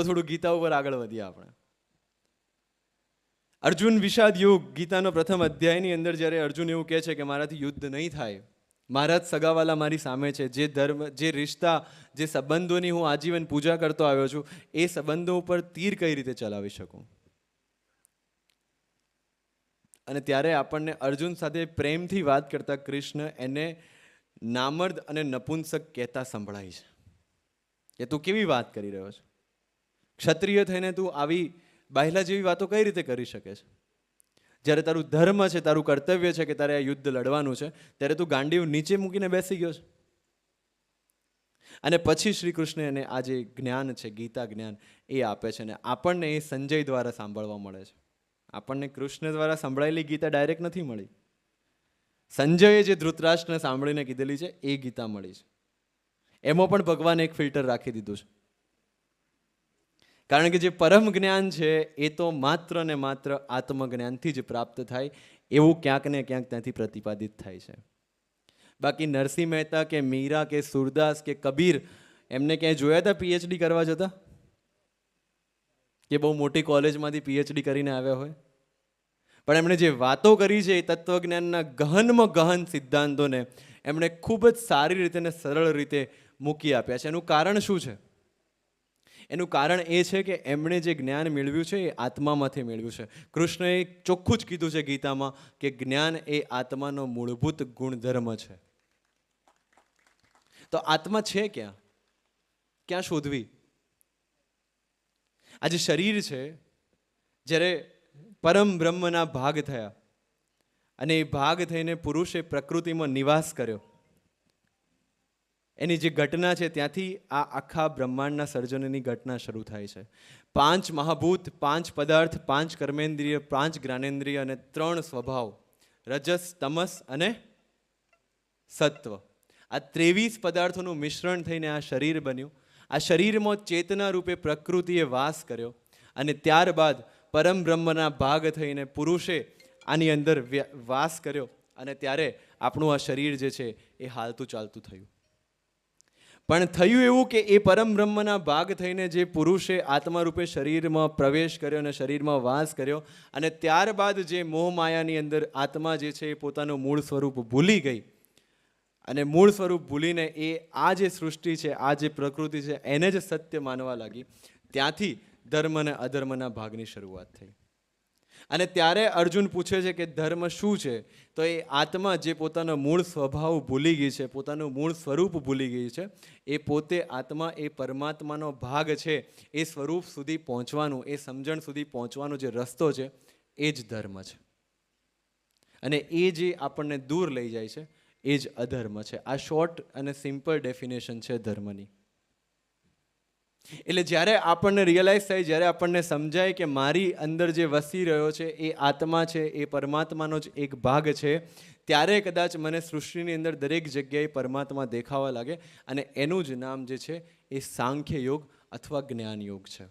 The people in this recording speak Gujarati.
થોડું ગીતા ઉપર આગળ વધીએ આપણે. અર્જુન વિષાદ યુગ, ગીતાનો પ્રથમ અધ્યાયની અંદર જ્યારે અર્જુન એવું કહે છે કે મારાથી યુદ્ધ નહીં થાય, મારા જ સગાવાલા મારી સામે છે, જે ધર્મ, જે રિશ્તા, જે સંબંધોની હું આજીવન પૂજા કરતો આવ્યો છું, એ સંબંધો ઉપર તીર કઈ રીતે ચલાવી શકું? અને ત્યારે આપણને અર્જુન સાથે પ્રેમથી વાત કરતા કૃષ્ણ એને નામર્દ અને નપુંસક કહેતા સંભળાય છે કે તું કેવી વાત કરી રહ્યો છે? ક્ષત્રિય થઈને તું આવી બાયલા જેવી વાતો કઈ રીતે કરી શકે છે? જ્યારે તારું ધર્મ છે, તારું કર્તવ્ય છે કે તારે આ યુદ્ધ લડવાનું છે, ત્યારે તું ગાંડીવ નીચે મૂકીને બેસી ગયો છે. અને પછી શ્રી કૃષ્ણ એને આ જે જ્ઞાન છે, ગીતા જ્ઞાન, એ આપે છે. અને આપણને એ સંજય દ્વારા સાંભળવા મળે છે. આપણને કૃષ્ણ દ્વારા સંભળાયેલી ગીતા ડાયરેક્ટ નથી મળી. સંજયે જે ધૃતરાષ્ટ્રને સાંભળીને કીધેલી છે એ ગીતા મળી છે. એમાં પણ ભગવાને એક ફિલ્ટર રાખી દીધું છે. કારણ કે જે પરમ જ્ઞાન છે એ તો માત્ર ને માત્ર આત્મજ્ઞાનથી જ પ્રાપ્ત થાય, એવું ક્યાંક ને ક્યાંક ત્યાંથી પ્રતિપાદિત થાય છે. બાકી નરસિંહ મહેતા કે મીરા કે સુરદાસ કે કબીર એમને ક્યાંય જોયા હતા પીએચડી કરવા જતા? કે બહુ મોટી કોલેજમાંથી પીએચડી કરીને આવ્યા હોય? પણ એમણે જે વાતો કરી છે એ તત્વજ્ઞાનના ગહનમાં ગહન સિદ્ધાંતોને એમણે ખૂબ જ સારી રીતે અને સરળ રીતે મૂકી આપ્યા છે. એનું કારણ શું છે? એનું કારણ એ છે કે એમણે જે જ્ઞાન મેળવ્યું છે એ આત્મામાંથી મેળવ્યું છે. કૃષ્ણએ ચોખ્ખું જ કીધું છે ગીતામાં કે જ્ઞાન એ આત્માનો મૂળભૂત ગુણધર્મ છે. તો આત્મા છે ક્યાં? ક્યાં શોધવી? આ જે શરીર છે, જ્યારે પરમ બ્રહ્મના ભાગ થયા અને એ ભાગ થઈને પુરુષે પ્રકૃતિમાં નિવાસ કર્યો, એની જે ઘટના છે ત્યાંથી આ આખા બ્રહ્માંડના સર્જનની ઘટના શરૂ થાય છે. 5 મહાભૂત, 5 પદાર્થ, 5 કર્મેન્દ્રિય, 5 જ્ઞાનેન્દ્રિય અને 3 સ્વભાવ, રજસ, તમસ અને સત્વ. આ 23 પદાર્થોનું મિશ્રણ થઈને આ શરીર બન્યું. આ શરીરમાં ચેતના રૂપે પ્રકૃતિએ વાસ કર્યો અને ત્યારબાદ પરમ બ્રહ્મના ભાગ થઈને પુરુષે આની અંદર વાસ કર્યો અને ત્યારે આપણું આ શરીર જે છે એ હાલતું ચાલતું થયું. પણ થયું એવું કે એ પરમ બ્રહ્મના ભાગ થઈને જે પુરુષે આત્મા રૂપે શરીરમાં પ્રવેશ કર્યો અને શરીરમાં વાસ કર્યો અને ત્યારબાદ જે મોહમાયાની અંદર આત્મા જે છે એ પોતાનું મૂળ સ્વરૂપ ભૂલી ગઈ અને મૂળ સ્વરૂપ ભૂલીને એ આ જે સૃષ્ટિ છે, આ જે પ્રકૃતિ છે એને જ સત્ય માનવા લાગી. ત્યાંથી ધર્મ અને અધર્મના ભાગની શરૂઆત થઈ. અને ત્યારે અર્જુન પૂછે છે કે ધર્મ શું છે? તો એ આત્મા જે પોતાનો મૂળ સ્વભાવ ભૂલી ગઈ છે, પોતાનું મૂળ સ્વરૂપ ભૂલી ગઈ છે, એ પોતે આત્મા એ પરમાત્માનો ભાગ છે, એ સ્વરૂપ સુધી પહોંચવાનું, એ સમજણ સુધી પહોંચવાનો જે રસ્તો છે એ જ ધર્મ છે. અને એ જે આપણને દૂર લઈ જાય છે એ જ અધર્મ છે. આ શોર્ટ અને સિમ્પલ ડેફિનેશન છે ધર્મની. એટલે જ્યારે આપણને રિયલાઇઝ થાય, જ્યારે આપણને સમજાય કે મારી અંદર જે વસી રહ્યો છે એ આત્મા છે, એ પરમાત્માનો જ એક ભાગ છે, ત્યારે કદાચ મને સૃષ્ટિની અંદર દરેક જગ્યાએ પરમાત્મા દેખાવા લાગે અને એનું જ નામ જે છે એ સાંખ્ય યોગ અથવા જ્ઞાન યોગ છે.